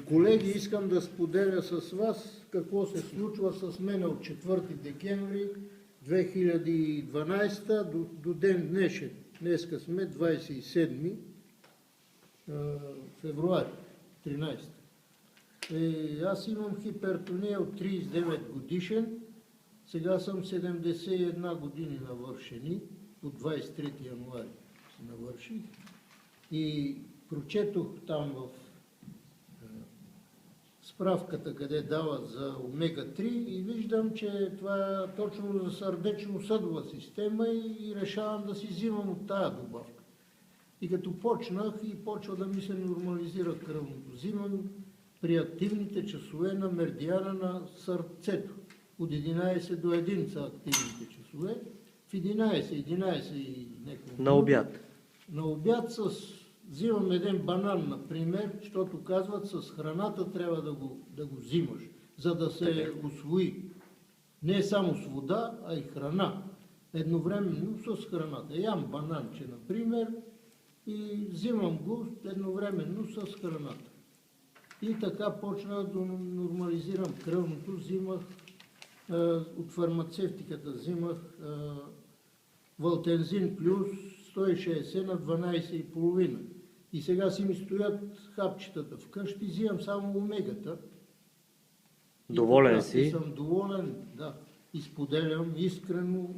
Колеги, искам да споделя с вас какво се случва с мен от 4 декември 2012 до ден днешен. Днеска сме 27 февруари 13. Аз имам хипертония от 39 годишен, сега съм 71 години навършени, от 23 януари се навърших и прочетох там в справката, къде дават за омега-3 и виждам, че това е точно за сърдечно-съдова система и решавам да си взимам от тая добавка. И като почнах и почва да ми се нормализира кръвното, взимам при активните часове на меридиана на сърцето. От 11 до 1 са активните часове. В 11 и някакво. На обяд. На обяд взимам един банан, например, защото казват, с храната трябва да го взимаш, за да се усвои. Не само с вода, а и храна. Едновременно с храната. Ям бананче, например, и взимам го едновременно с храната. И така почнах да нормализирам кръвното, взимах от фармацевтиката, взимах Валтензин плюс 160 на 12,5. И сега си ми стоят хапчетата вкъщи, взимам само омегата. Доволен И си? съм доволен, да. И споделям искрено,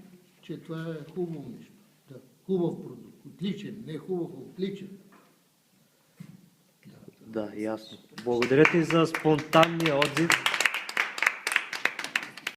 че това е хубаво нещо. Да. Хубав продукт, отличен, не хубав, отличен. Да, ясно. Благодаря ти за спонтанния отзив.